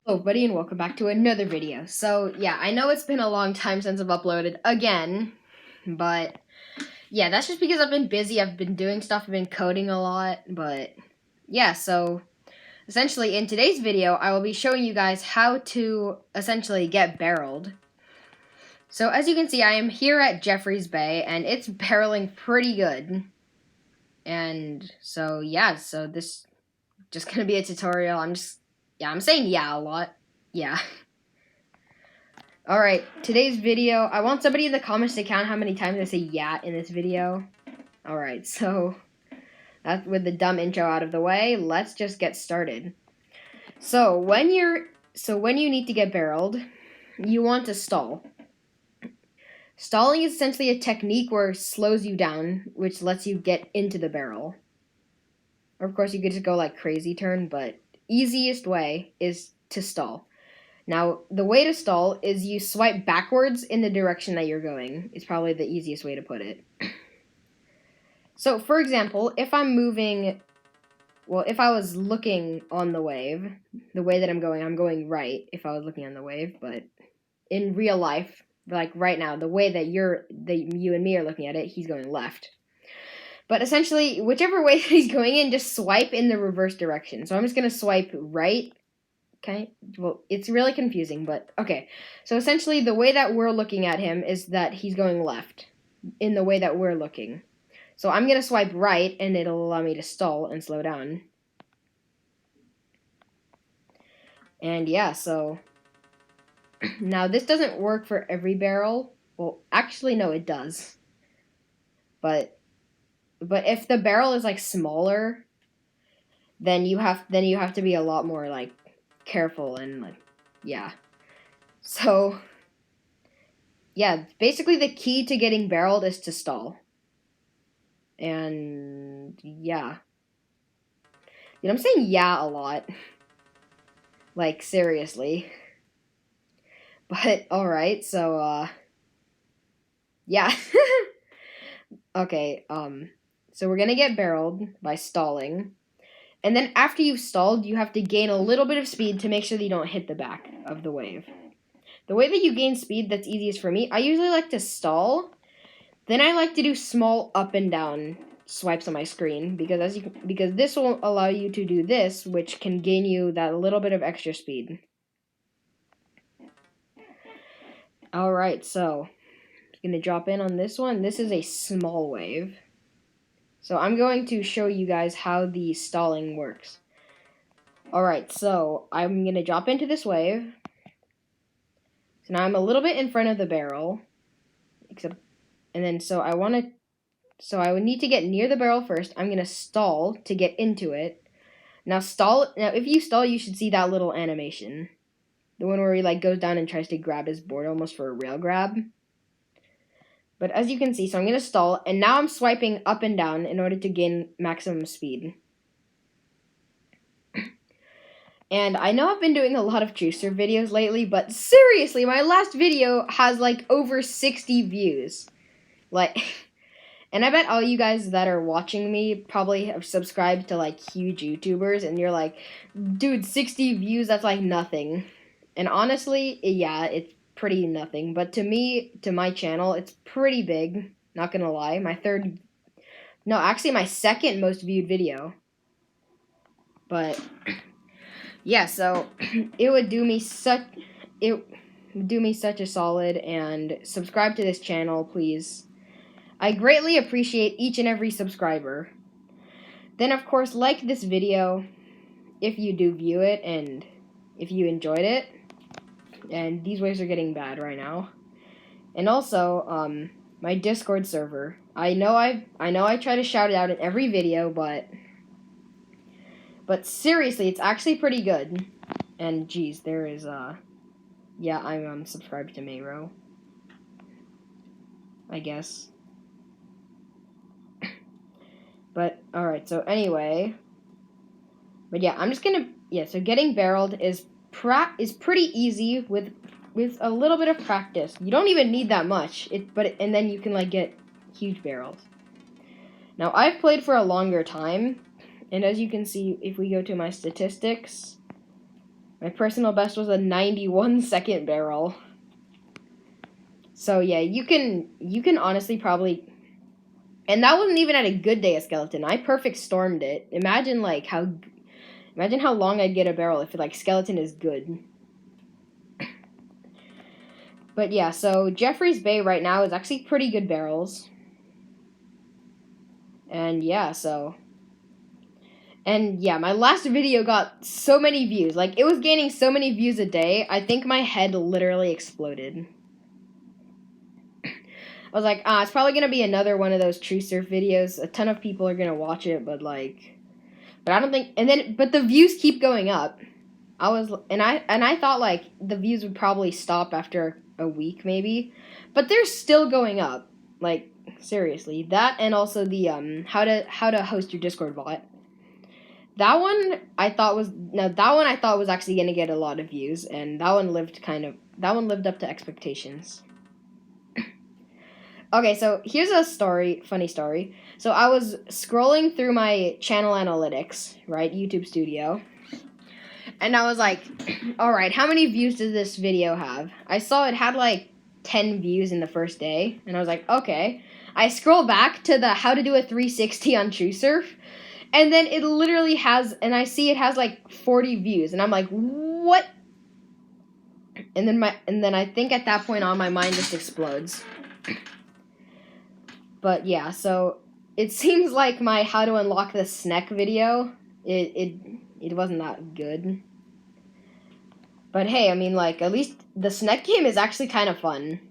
Hello everybody and welcome back to another video. So yeah, I know it's been a long time since I've uploaded again, but yeah, that's just because I've been busy, I've been doing stuff, I've been coding a lot, but yeah, so essentially in today's video, I will be showing you guys how to essentially get barreled. So as you can see, I am here at Jeffrey's Bay and it's barreling pretty good. And so yeah, so this just gonna be a tutorial. I'm saying yeah a lot. Yeah. Alright, today's video, I want somebody in the comments to count how many times I say yeah in this video. Alright, so that's with the dumb intro out of the way, let's just get started. So when you need to get barreled, you want to stall. Stalling is essentially a technique where it slows you down, which lets you get into the barrel. Or of course you could just go like crazy turn, but easiest way is to stall. Now, the way to stall is you swipe backwards in the direction that you're going. It's probably the easiest way to put it. So, for example, if I'm moving, if I was looking on the wave, the way that I'm going right if I was looking on the wave, but in real life, like right now, the way that you and me are looking at it, he's going left. But essentially, whichever way he's going in, just swipe in the reverse direction. So I'm just going to swipe right. Okay, well, it's really confusing, but okay. So essentially, the way that we're looking at him is that he's going left in the way that we're looking. So I'm going to swipe right, and it'll allow me to stall and slow down. And yeah, so now this doesn't work for every barrel. Well, actually, no, it does. But if the barrel is like smaller, then you have to be a lot more like careful and like yeah. So yeah, basically the key to getting barreled is to stall. And yeah. You know, I'm saying yeah a lot. Like seriously. But alright, so yeah. Okay, so we're gonna get barreled by stalling. And then after you've stalled, you have to gain a little bit of speed to make sure that you don't hit the back of the wave. The way that you gain speed that's easiest for me, I usually like to stall. Then I like to do small up and down swipes on my screen because this will allow you to do this, which can gain you that little bit of extra speed. All right, so I'm gonna drop in on this one. This is a small wave. So I'm going to show you guys how the stalling works. Alright, so I'm going to drop into this wave. So now I'm a little bit in front of the barrel. So I would need to get near the barrel first. I'm going to stall to get into it. Now if you stall, you should see that little animation. The one where he like goes down and tries to grab his board almost for a rail grab. But as you can see, so I'm going to stall, and now I'm swiping up and down in order to gain maximum speed. And I know I've been doing a lot of juicer videos lately, but seriously, my last video has like over 60 views. Like, and I bet all you guys that are watching me probably have subscribed to like huge YouTubers, and you're like, dude, 60 views, that's like nothing. And honestly, yeah, it's pretty nothing, but to me, to my channel, it's pretty big, not gonna lie. My second most viewed video. But yeah, so it would do me such a solid, and subscribe to this channel, please. I greatly appreciate each and every subscriber. Then of course, like this video if you do view it and if you enjoyed it. And these waves are getting bad right now. And also, my Discord server. I know I try to shout it out in every video, but seriously, it's actually pretty good. And geez, there is yeah, I'm subscribed to Mayro, I guess. But alright, so anyway. But yeah, I'm just gonna so getting barreled is pretty easy with a little bit of practice. You don't even need that much. And then you can like get huge barrels. Now I've played for a longer time, and as you can see, if we go to my statistics, My personal best was a 91-second barrel. So yeah, you can honestly probably, and that wasn't even at a good day of skeleton. I perfect stormed it. Imagine how long I'd get a barrel if like skeleton is good. But yeah, so Jeffrey's Bay right now is actually pretty good barrels. And yeah, my last video got so many views. Like, it was gaining so many views a day, I think my head literally exploded. I was like, it's probably gonna be another one of those true surf videos. A ton of people are gonna watch it, but I don't think. But the views keep going up. I thought like the views would probably stop after a week maybe, but they're still going up. Like, seriously, that, and also the how to host your Discord bot. That one I thought was actually gonna get a lot of views, and that one lived up to expectations. Okay, so here's a funny story. So I was scrolling through my channel analytics, right, YouTube Studio, and I was like, all right, how many views does this video have? I saw it had like 10 views in the first day, and I was like, okay. I scroll back to the how to do a 360 on TrueSurf, and then it literally has, and I see it has like 40 views, and I'm like, what? And then I think at that point on, my mind just explodes. But yeah, so it seems like my how to unlock the snack video, it wasn't that good. But hey, I mean, like, at least the snack game is actually kind of fun.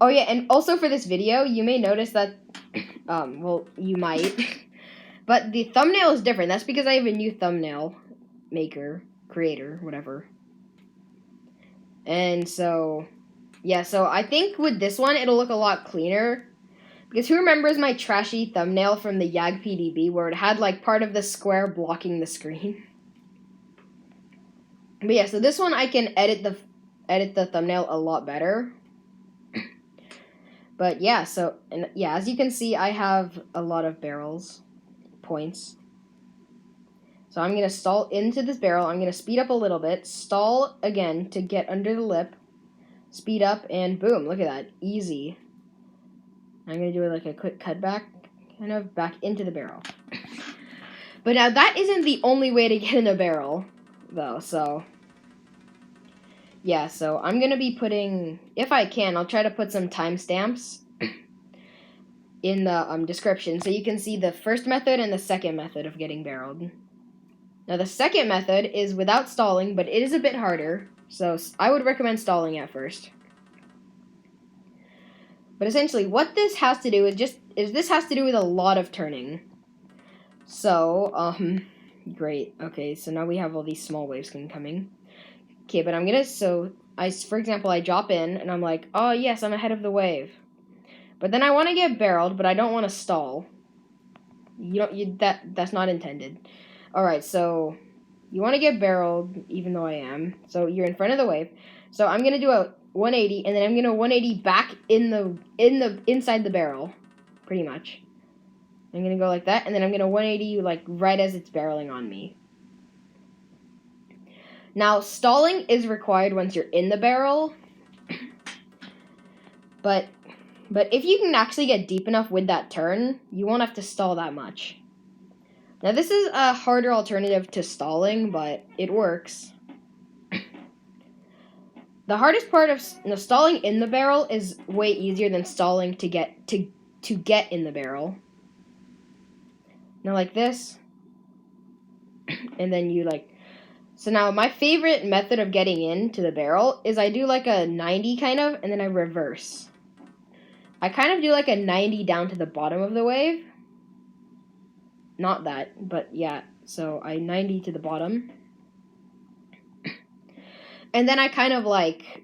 Oh yeah, and also for this video, you may notice that, well, you might, but the thumbnail is different. That's because I have a new thumbnail creator, whatever. And so, yeah, so I think with this one, it'll look a lot cleaner. Because who remembers my trashy thumbnail from the YAG PDB where it had, like, part of the square blocking the screen? But yeah, so this one I can edit the thumbnail a lot better. But yeah, as you can see, I have a lot of points. So I'm going to stall into this barrel. I'm going to speed up a little bit, stall again to get under the lip, speed up, and boom, look at that, easy. I'm going to do like a quick cutback, kind of back into the barrel. But now that isn't the only way to get in a barrel, though, so yeah, so I'm going to be putting, if I can, I'll try to put some timestamps in the description so you can see the first method and the second method of getting barreled. Now, the second method is without stalling, but it is a bit harder, so I would recommend stalling at first. But essentially, what this has to do is this has to do with a lot of turning. So, great. Okay, so now we have all these small waves coming. Okay, but for example, I drop in, and I'm like, oh yes, I'm ahead of the wave. But then I want to get barreled, but I don't want to stall. That's not intended. Alright, so you want to get barreled, even though I am. So you're in front of the wave. So I'm gonna do a 180, and then I'm gonna 180 back inside the barrel, pretty much. I'm gonna go like that, and then I'm gonna 180 like right as it's barreling on me. Now, stalling is required once you're in the barrel, but if you can actually get deep enough with that turn, you won't have to stall that much. Now, this is a harder alternative to stalling, but it works. The hardest part of stalling in the barrel is way easier than stalling to get in the barrel. Now, like this, and then you like. So now my favorite method of getting into the barrel is I do like a 90 kind of, and then I reverse. I kind of do like a 90 down to the bottom of the wave. Not that, but yeah. So I 90 to the bottom. And then I kind of like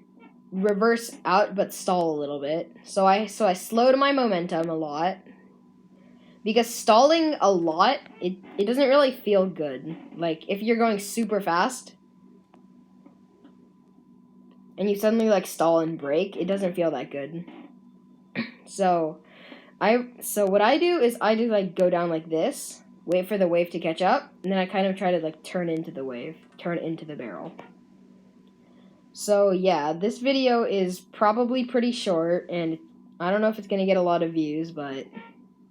reverse out but stall a little bit. So I slowed my momentum a lot. Because stalling a lot, it doesn't really feel good. Like, if you're going super fast and you suddenly, like, stall and brake, it doesn't feel that good. So what I do is I just, like, go down like this. wait for the wave to catch up, and then I kind of try to like turn into the barrel. So yeah, this video is probably pretty short, and I don't know if it's gonna get a lot of views, but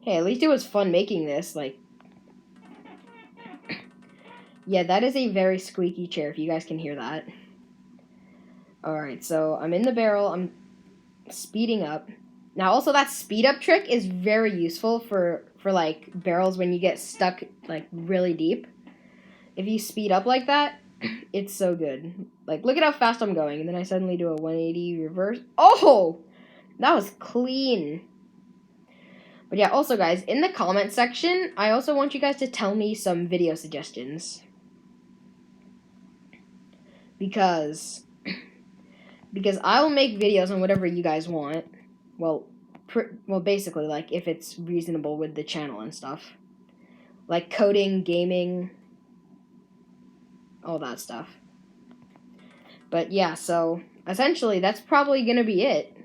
hey, at least it was fun making this. Like, yeah, that is a very squeaky chair, if you guys can hear that. Alright, so I'm in the barrel, I'm speeding up. Now, also, that speed up trick is very useful for like, barrels when you get stuck, like, really deep. If you speed up like that, it's so good. Like, look at how fast I'm going, and then I suddenly do a 180 reverse. Oh! That was clean. But yeah, also, guys, in the comment section, I also want you guys to tell me some video suggestions. Because I'll make videos on whatever you guys want. Well, basically, like, if it's reasonable with the channel and stuff. Like coding, gaming, all that stuff. But yeah, so essentially, that's probably going to be it.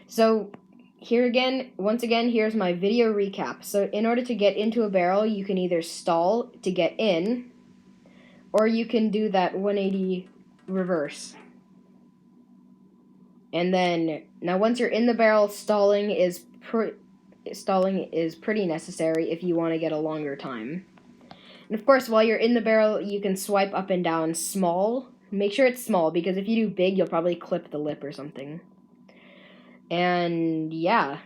So here again, once again, here's my video recap. So in order to get into a barrel, you can either stall to get in, or you can do that 180 reverse. And then, now once you're in the barrel, stalling is pretty necessary if you want to get a longer time. And of course, while you're in the barrel, you can swipe up and down small. Make sure it's small, because if you do big, you'll probably clip the lip or something. And yeah.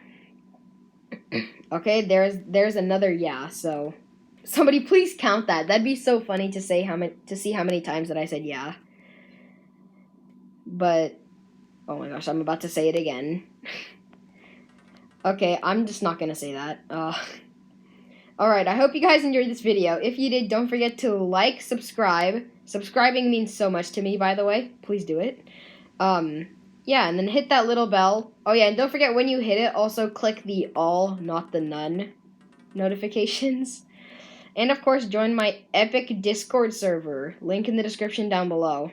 Okay, there's another yeah, so somebody please count that. That'd be so funny to see how many times that I said yeah. But oh my gosh, I'm about to say it again. Okay, I'm just not gonna say that. Alright, I hope you guys enjoyed this video. If you did, don't forget to like, subscribe. Subscribing means so much to me, by the way. Please do it. Yeah, and then hit that little bell. Oh yeah, and don't forget when you hit it, also click the all, not the none notifications. And of course, join my epic Discord server. Link in the description down below.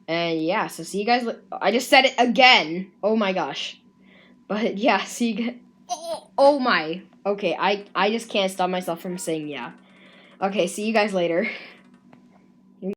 And yeah, so see you guys. I just said it again. Oh my gosh. But yeah, see you guys. Oh my. Okay, I just can't stop myself from saying yeah. Okay, see you guys later.